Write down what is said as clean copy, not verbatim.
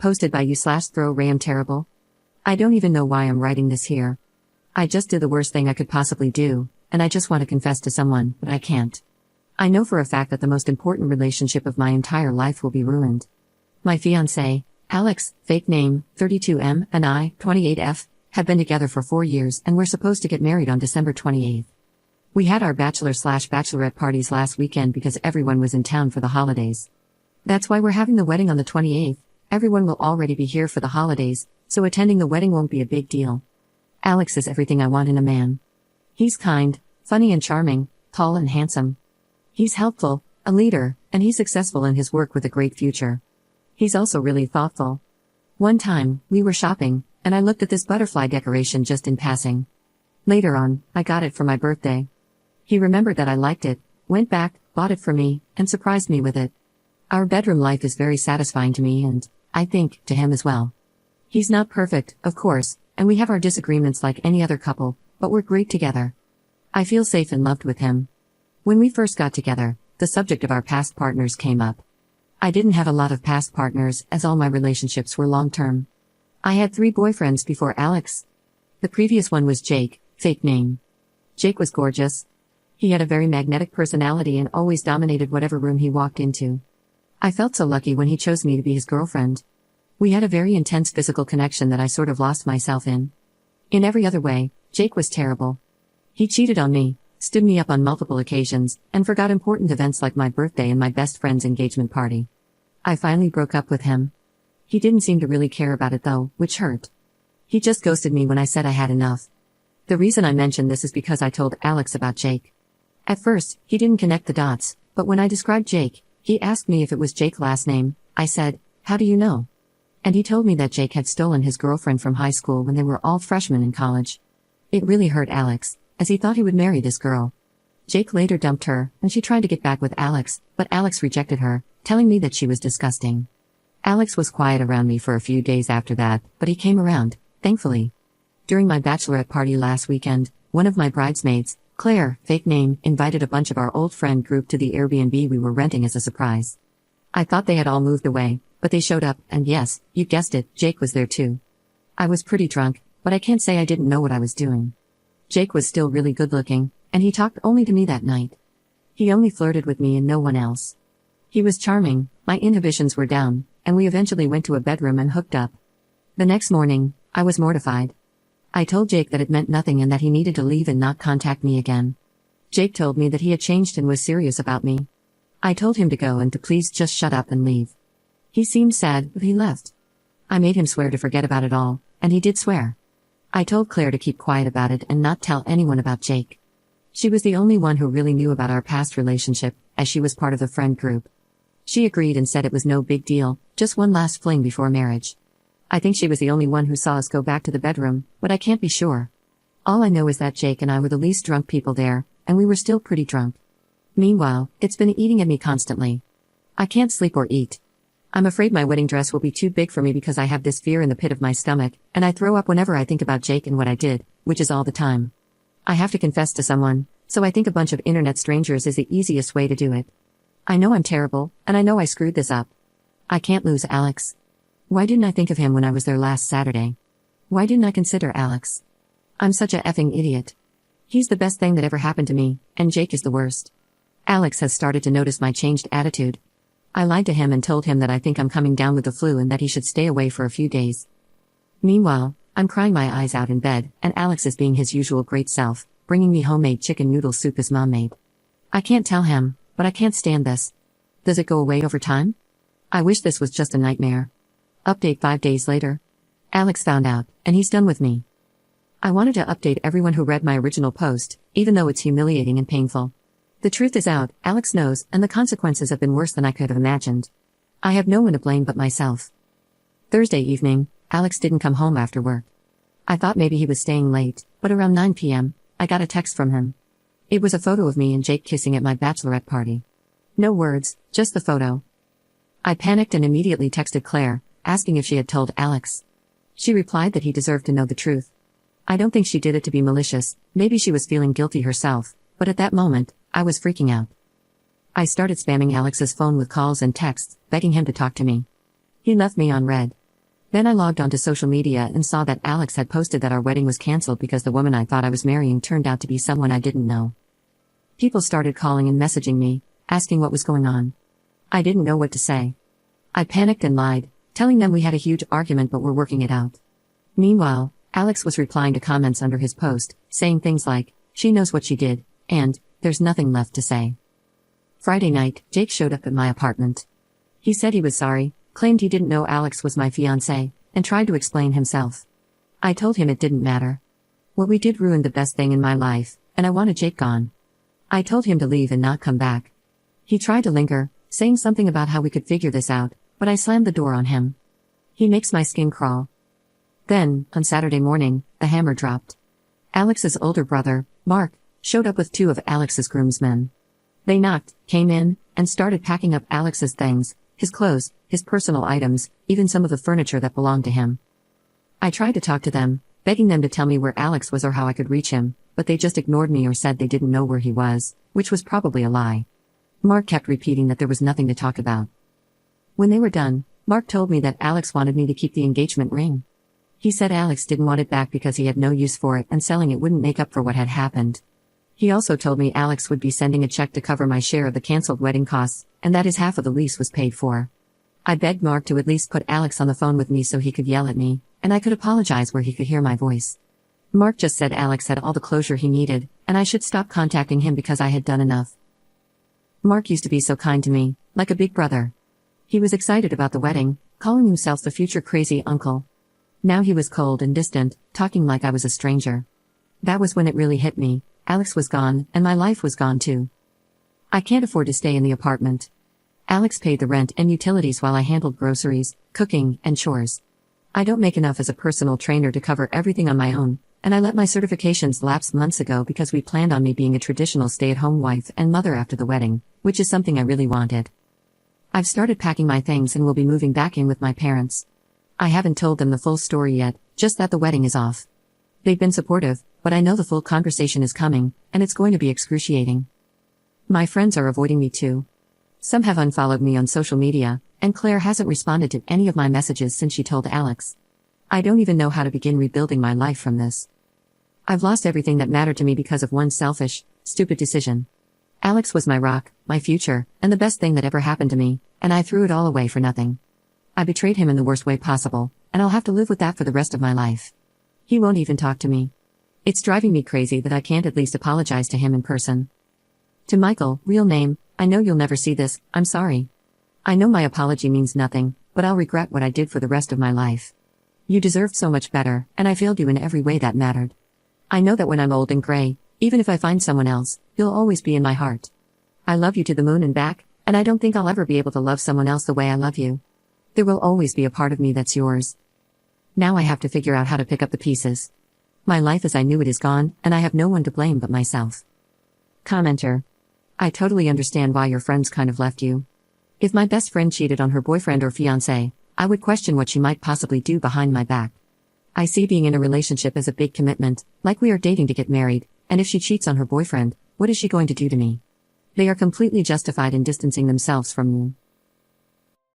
Posted by you/throw Ram terrible. I don't even know why I'm writing this here. I just did the worst thing I could possibly do, and I just want to confess to someone, but I can't. I know for a fact that the most important relationship of my entire life will be ruined. My fiancé, Alex, fake name, 32M, and I, 28F, have been together for 4 years and we're supposed to get married on December 28th. We had our bachelor/bachelorette parties last weekend because everyone was in town for the holidays. That's why we're having the wedding on the 28th. Everyone will already be here for the holidays, so attending the wedding won't be a big deal. Alex is everything I want in a man. He's kind, funny and charming, tall and handsome. He's helpful, a leader, and he's successful in his work with a great future. He's also really thoughtful. One time, we were shopping, and I looked at this butterfly decoration just in passing. Later on, I got it for my birthday. He remembered that I liked it, went back, bought it for me, and surprised me with it. Our bedroom life is very satisfying to me and, I think, to him as well. He's not perfect, of course, and we have our disagreements like any other couple, but we're great together. I feel safe and loved with him. When we first got together, the subject of our past partners came up. I didn't have a lot of past partners as all my relationships were long-term. I had 3 boyfriends before Alex. The previous one was Jake, fake name. Jake was gorgeous. He had a very magnetic personality and always dominated whatever room he walked into. I felt so lucky when he chose me to be his girlfriend. We had a very intense physical connection that I sort of lost myself in. In every other way, Jake was terrible. He cheated on me, stood me up on multiple occasions, and forgot important events like my birthday and my best friend's engagement party. I finally broke up with him. He didn't seem to really care about it though, which hurt. He just ghosted me when I said I had enough. The reason I mention this is because I told Alex about Jake. At first, he didn't connect the dots, but when I described Jake, he asked me if it was Jake's last name. I said, "How do you know?" And he told me that Jake had stolen his girlfriend from high school when they were all freshmen in college. It really hurt Alex, as he thought he would marry this girl. Jake later dumped her, and she tried to get back with Alex, but Alex rejected her, telling me that she was disgusting. Alex was quiet around me for a few days after that, but he came around, thankfully. During my bachelorette party last weekend, one of my bridesmaids, Claire, fake name, invited a bunch of our old friend group to the Airbnb we were renting as a surprise. I thought they had all moved away, but they showed up, and yes, you guessed it, Jake was there too. I was pretty drunk, but I can't say I didn't know what I was doing. Jake was still really good looking, and he talked only to me that night. He only flirted with me and no one else. He was charming, my inhibitions were down, and we eventually went to a bedroom and hooked up. The next morning, I was mortified. I told Jake that it meant nothing and that he needed to leave and not contact me again. Jake told me that he had changed and was serious about me. I told him to go and to please just shut up and leave. He seemed sad, but he left. I made him swear to forget about it all, and he did swear. I told Claire to keep quiet about it and not tell anyone about Jake. She was the only one who really knew about our past relationship, as she was part of the friend group. She agreed and said it was no big deal, just one last fling before marriage. I think she was the only one who saw us go back to the bedroom, but I can't be sure. All I know is that Jake and I were the least drunk people there, and we were still pretty drunk. Meanwhile, it's been eating at me constantly. I can't sleep or eat. I'm afraid my wedding dress will be too big for me because I have this fear in the pit of my stomach, and I throw up whenever I think about Jake and what I did, which is all the time. I have to confess to someone, so I think a bunch of internet strangers is the easiest way to do it. I know I'm terrible, and I know I screwed this up. I can't lose Alex. Why didn't I think of him when I was there last Saturday? Why didn't I consider Alex? I'm such a effing idiot. He's the best thing that ever happened to me, and Jake is the worst. Alex has started to notice my changed attitude. I lied to him and told him that I think I'm coming down with the flu and that he should stay away for a few days. Meanwhile, I'm crying my eyes out in bed, and Alex is being his usual great self, bringing me homemade chicken noodle soup his mom made. I can't tell him, but I can't stand this. Does it go away over time? I wish this was just a nightmare. Update 5 days later. Alex found out, and he's done with me. I wanted to update everyone who read my original post, even though it's humiliating and painful. The truth is out, Alex knows, and the consequences have been worse than I could have imagined. I have no one to blame but myself. Thursday evening, Alex didn't come home after work. I thought maybe he was staying late, but around 9 p.m., I got a text from him. It was a photo of me and Jake kissing at my bachelorette party. No words, just the photo. I panicked and immediately texted Claire, asking if she had told Alex. She replied that he deserved to know the truth. I don't think she did it to be malicious, maybe she was feeling guilty herself, but at that moment, I was freaking out. I started spamming Alex's phone with calls and texts, begging him to talk to me. He left me on read. Then I logged onto social media and saw that Alex had posted that our wedding was cancelled because the woman I thought I was marrying turned out to be someone I didn't know. People started calling and messaging me, asking what was going on. I didn't know what to say. I panicked and lied, telling them we had a huge argument but we're working it out. Meanwhile, Alex was replying to comments under his post, saying things like, "She knows what she did," and, "There's nothing left to say." Friday night, Jake showed up at my apartment. He said he was sorry, claimed he didn't know Alex was my fiancé, and tried to explain himself. I told him it didn't matter. What we did ruined the best thing in my life, and I wanted Jake gone. I told him to leave and not come back. He tried to linger, saying something about how we could figure this out, but I slammed the door on him. He makes my skin crawl. Then, on Saturday morning, the hammer dropped. Alex's older brother, Mark, showed up with two of Alex's groomsmen. They knocked, came in, and started packing up Alex's things, his clothes, his personal items, even some of the furniture that belonged to him. I tried to talk to them, begging them to tell me where Alex was or how I could reach him, but they just ignored me or said they didn't know where he was, which was probably a lie. Mark kept repeating that there was nothing to talk about. When they were done, Mark told me that Alex wanted me to keep the engagement ring. He said Alex didn't want it back because he had no use for it and selling it wouldn't make up for what had happened. He also told me Alex would be sending a check to cover my share of the cancelled wedding costs, and that his half of the lease was paid for. I begged Mark to at least put Alex on the phone with me so he could yell at me, and I could apologize where he could hear my voice. Mark just said Alex had all the closure he needed, and I should stop contacting him because I had done enough. Mark used to be so kind to me, like a big brother. He was excited about the wedding, calling himself the future crazy uncle. Now he was cold and distant, talking like I was a stranger. That was when it really hit me. Alex was gone, and my life was gone too. I can't afford to stay in the apartment. Alex paid the rent and utilities while I handled groceries, cooking, and chores. I don't make enough as a personal trainer to cover everything on my own, and I let my certifications lapse months ago because we planned on me being a traditional stay-at-home wife and mother after the wedding, which is something I really wanted. I've started packing my things and will be moving back in with my parents. I haven't told them the full story yet, just that the wedding is off. They've been supportive, but I know the full conversation is coming, and it's going to be excruciating. My friends are avoiding me too. Some have unfollowed me on social media, and Claire hasn't responded to any of my messages since she told Alex. I don't even know how to begin rebuilding my life from this. I've lost everything that mattered to me because of one selfish, stupid decision. Alex was my rock, my future, and the best thing that ever happened to me, and I threw it all away for nothing. I betrayed him in the worst way possible, and I'll have to live with that for the rest of my life. He won't even talk to me. It's driving me crazy that I can't at least apologize to him in person. To Michael, real name, I know you'll never see this, I'm sorry. I know my apology means nothing, but I'll regret what I did for the rest of my life. You deserved so much better, and I failed you in every way that mattered. I know that when I'm old and gray, even if I find someone else, you'll always be in my heart. I love you to the moon and back, and I don't think I'll ever be able to love someone else the way I love you. There will always be a part of me that's yours. Now I have to figure out how to pick up the pieces. My life as I knew it is gone, and I have no one to blame but myself. Commenter. I totally understand why your friends kind of left you. If my best friend cheated on her boyfriend or fiancé, I would question what she might possibly do behind my back. I see being in a relationship as a big commitment, like we are dating to get married, and if she cheats on her boyfriend, what is she going to do to me? They are completely justified in distancing themselves from you.